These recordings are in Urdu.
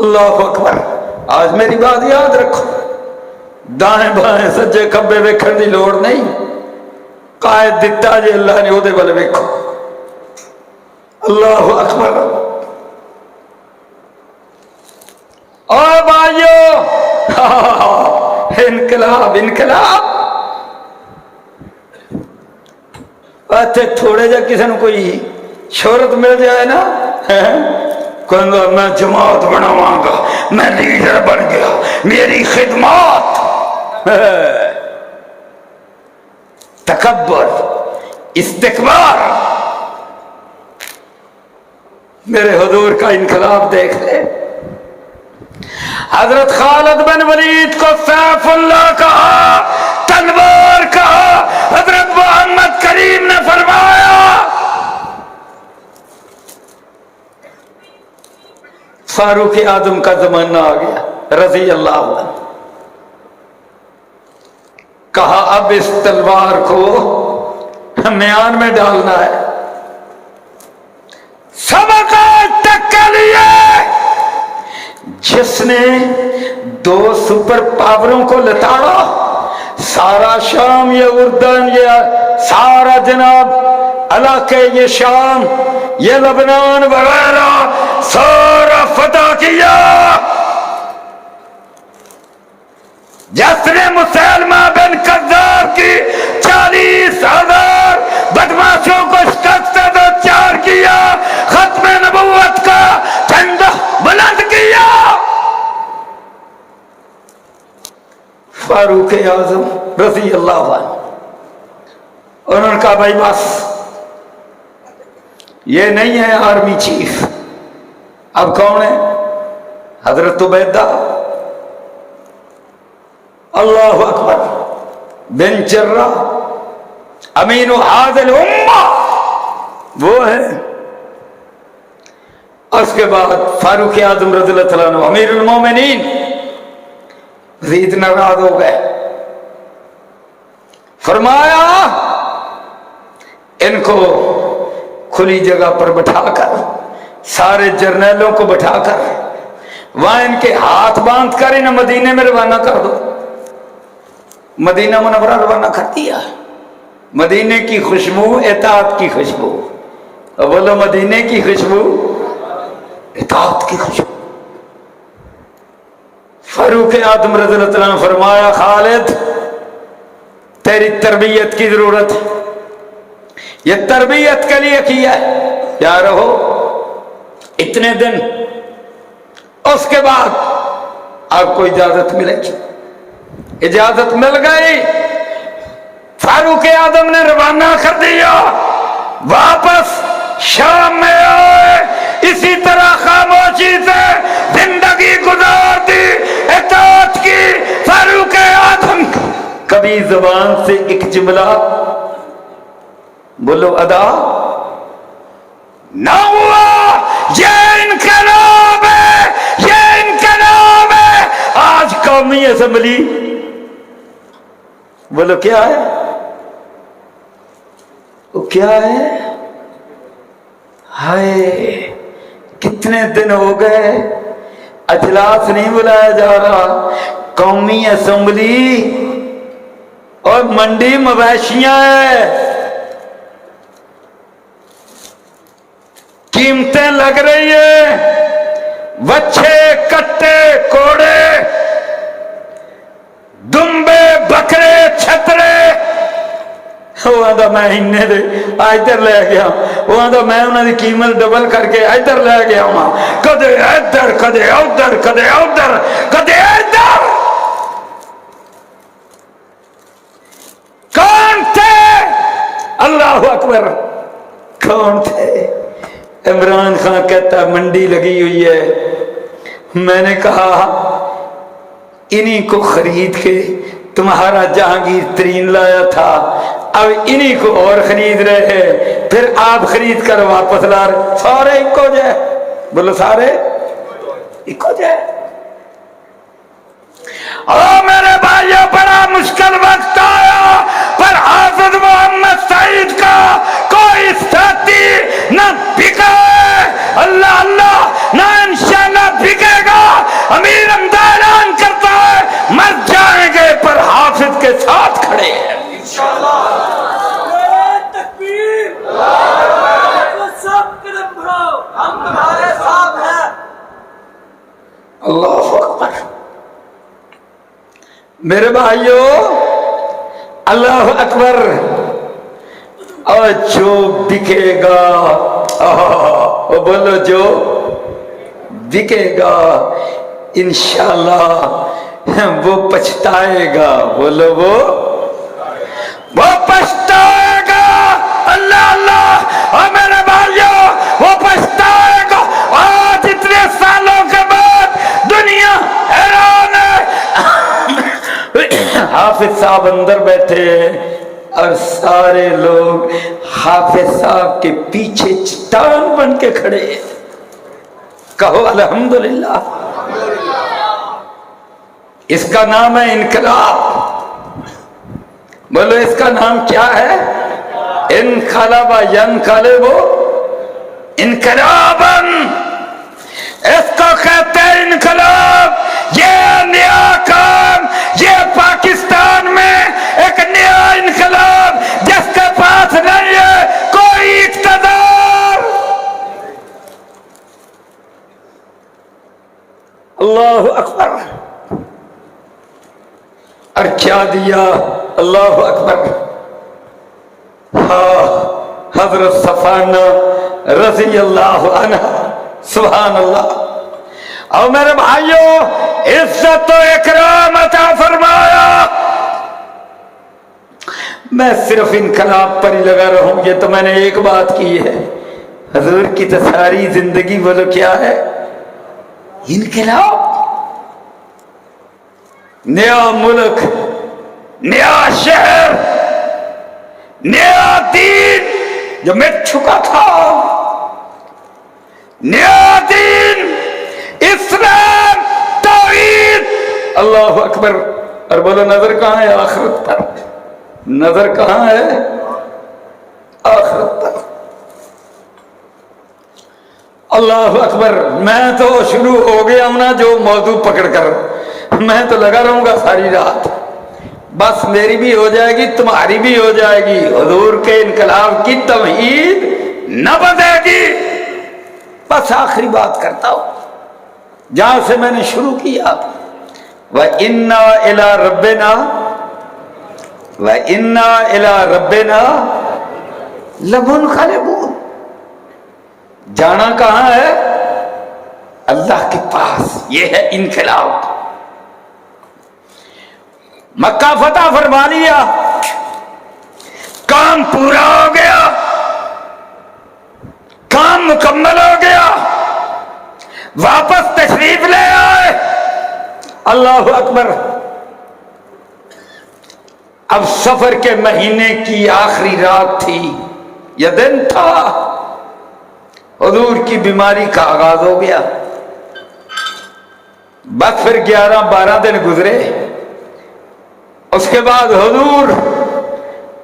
اللہ اکبر. آج میری بات یاد رکھو, دائیں بائیں سجے کھبے ویکھن دی لوڑ نہیں. قائد دتا جی اللہ نے, وہ والے ویکھو. اللہ اکبر. اور بھائیو, انقلاب انقلاب. تھوڑے جا کسی نے کوئی شہرت مل جائے نا, کہوں گا میں جماعت بناواں گا, میں لیڈر بن گیا, میری خدمات. تکبر, استکبار. میرے حضور کا انقلاب دیکھ لے. حضرت خالد بن ولید کو سیف اللہ کہا, تلوار کہا. حضرت محمد کریم نے فرمایا فاروق اعظم کا زمانہ آ گیا رضی اللہ عنہ. کہا اب اس تلوار کو میان میں ڈالنا ہے. سبق تک کے لیے جس نے 2 سپر پاوروں کو لتاڑا, سارا شام, یہ اردن, یہ سارا جناب علاقے, یہ شام, یہ لبنان وغیرہ سارا فتح کیا. جس نے مسلمہ بن کذاب کی 40,000 بدماشوں کو شکست دو چار کیا, ختم نبوت کا جھنڈا بلند کیا. فاروق اعظم رضی اللہ عنہ, انہوں نے کہا بھائی بس, یہ نہیں ہے آرمی چیف. اب کون ہے؟ حضرت عبیدہ اللہ اکبر بن جراح امین هذه الامہ, وہ ہے. اس کے بعد فاروق اعظم رضی اللہ تعالیٰ عنہ امیر المومنین زید ناراض ہو گئے. فرمایا ان کو کھلی جگہ پر بٹھا کر, سارے جرنیلوں کو بٹھا کر وہاں ان کے ہاتھ باندھ کر انہیں مدینے میں روانہ کر دو. مدینہ منورہ روانہ کر دیا. مدینے کی خوشبو اطاعت کی خوشبو. بولو مدینے کی خوشبو اطاعت کی خوشبو. فاروق اعظم رضی اللہ عنہ نے فرمایا خالد تیری تربیت کی ضرورت ہے, یہ تربیت کے لیے کیا ہے, کیا رہو اتنے دن. اس کے بعد آپ کو اجازت ملے گی. اجازت مل گئی. فاروق اعظم نے روانہ کر دیا, واپس شام میں آئے. اسی طرح خاموشی سے زندگی گزار دی, اطاعت کی. فاروق اعظم کبھی زبان سے ایک جملہ بولو ادا نہ ہوا. یہ انقلاب ہے, یہ انقلاب ہے. آج قومی اسمبلی بولو کیا ہے, وہ کیا ہے. ہائے کتنے دن ہو گئے اجلاس نہیں بلایا جا رہا. قومی اسمبلی اور منڈی مویشیاں ہے, قیمتیں لگ رہی ہیں, بچے کٹے کوڑے دمبے بکرے چھترے. وہ آدھا میں انہیں دے ادھر لے گیا, وہ آدھا میں انہوں نے قیمت ڈبل کر کے ادھر لے گیا ہوں, کدے ادھر کدے ادھر کدے ادھر کدے ادھر. کون تھے؟ اللہ اکبر, کون تھے؟ عمران خان کہتا ہے منڈی لگی ہوئی ہے. میں نے کہا انہی کو خرید کے تمہارا جہانگیر ترین لایا تھا, اب انہی کو اور خرید رہے ہیں, پھر آپ خرید کر واپس لا رہے. سارے ایک ہو جائے, بولو سارے ایک ہو جائے. اور میرے بھائیوں بڑا مشکل وقت آیا, پر حافظ محمد سعید کا کوئی ساتھی نہ بکا ہے. اللہ اللہ نہ انشاءاللہ بکے گا. میرے بھائیوں اللہ اکبر. اور جو بکے گا وہ بولو جو بکے گا انشاءاللہ وہ پچھتائے گا. بولو وہ پچھتائے گا. اللہ اللہ. اور میرے بھائیوں وہ پچھتائے گا. آج اتنے سالوں کے بعد دنیا حیران ہے. حافظ صاحب اندر بیٹھے ہیں اور سارے لوگ حافظ صاحب کے پیچھے چٹان بن کے کھڑے ہیں. کہو الحمدللہ. اس کا نام ہے انقلاب. بولو اس کا نام کیا ہے؟ انقلب ینقلب انقلاباً. اس کو کہتے ہیں انقلاب. یہ نیا کام، یہ پاکستان میں ایک نیا انقلاب جس کے پاس نہیں ہے کوئی اقتدار. اللہ اکبر. اور کیا دیا؟ اللہ اکبر. ہاں حضرت صفانہ رضی اللہ عنہ. سبحان اللہ. اور میرے بھائیوں عزت و اکرام عطا فرمایا. میں صرف انقلاب پر ہی لگا رہوں. یہ تو میں نے ایک بات کی ہے. حضور کی تو ساری زندگی بولو کیا ہے؟ انقلاب. نیا ملک، نیا شہر، نیا دین جو مٹ چکا تھا. نیا دین اسلام توحید. اللہ اکبر. اور بولو نظر کہاں ہے؟ آخرت پر. نظر کہاں ہے؟ آخرت پر. اللہ اکبر. میں تو شروع ہو گیا ہوں نا جو موضوع پکڑ کر. میں تو لگا رہوں گا ساری رات. بس میری بھی ہو جائے گی، تمہاری بھی ہو جائے گی. حضور کے انقلاب کی توحید نہ بدے گی. بس آخری بات کرتا ہوں جہاں سے میں نے شروع کیا. وَإِنَّا إِلَىٰ رَبِّنَا وَإِنَّا إِلَىٰ رَبِّنَا لَمُنْقَلِبُونَ. جانا کہاں ہے؟ اللہ کے پاس. یہ ہے انقلاب. مکہ فتح فرما لیا، کام پورا ہو گیا، کام مکمل ہو گیا. واپس تشریف لے آئے. اللہ اکبر. اب سفر کے مہینے کی آخری رات تھی یا دن تھا. حضور کی بیماری کا آغاز ہو گیا. بس پھر 11-12 دن گزرے. اس کے بعد حضور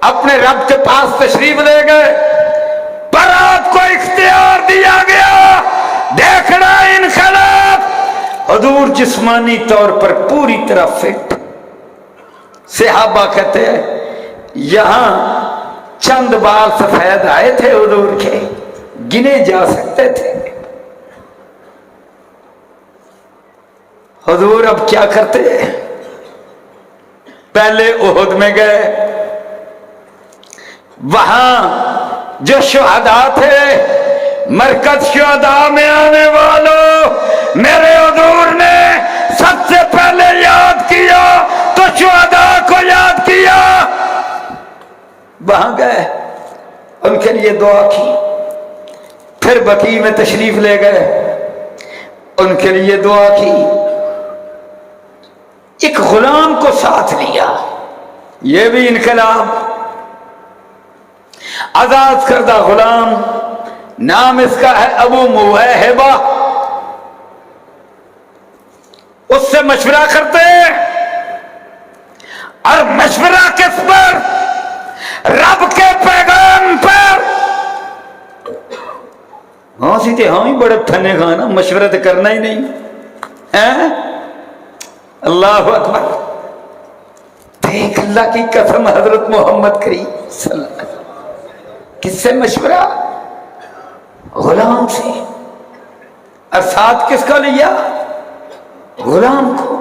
اپنے رب کے پاس تشریف لے گئے. برات کو اختیار دیا گیا. دیکھنا انقلاب. حضور جسمانی طور پر پوری طرح فٹ. صحابہ کہتے ہیں یہاں چند بال سفید آئے تھے حضور کے، گنے جا سکتے تھے. حضور اب کیا کرتے؟ پہلے احد میں گئے. وہاں جو شہداء تھے، مرکز شہداء میں آنے والوں، میرے حضور نے سب سے پہلے یاد کیا تو شہداء کو یاد کیا. وہاں گئے، ان کے لیے دعا کی. پھر بقیع میں تشریف لے گئے، ان کے لیے دعا کی. ایک غلام کو ساتھ لیا. یہ بھی انقلاب. آزاد کردہ غلام، نام اس کا ہے ابو موہبہ. اس سے مشورہ کرتے اور مشورہ کس پر؟ رب کے پیغام پر. ہاں سیدھے ہاں ہی بڑے تھنے گا نا، مشورہ تو کرنا ہی نہیں ہے. اللہ اکبر. دیکھ اللہ کی قسم حضرت محمد کریم صلی اللہ علیہ وسلم کس سے مشورہ؟ غلام سے. اور ساتھ کس کو لیا؟ غلام کو.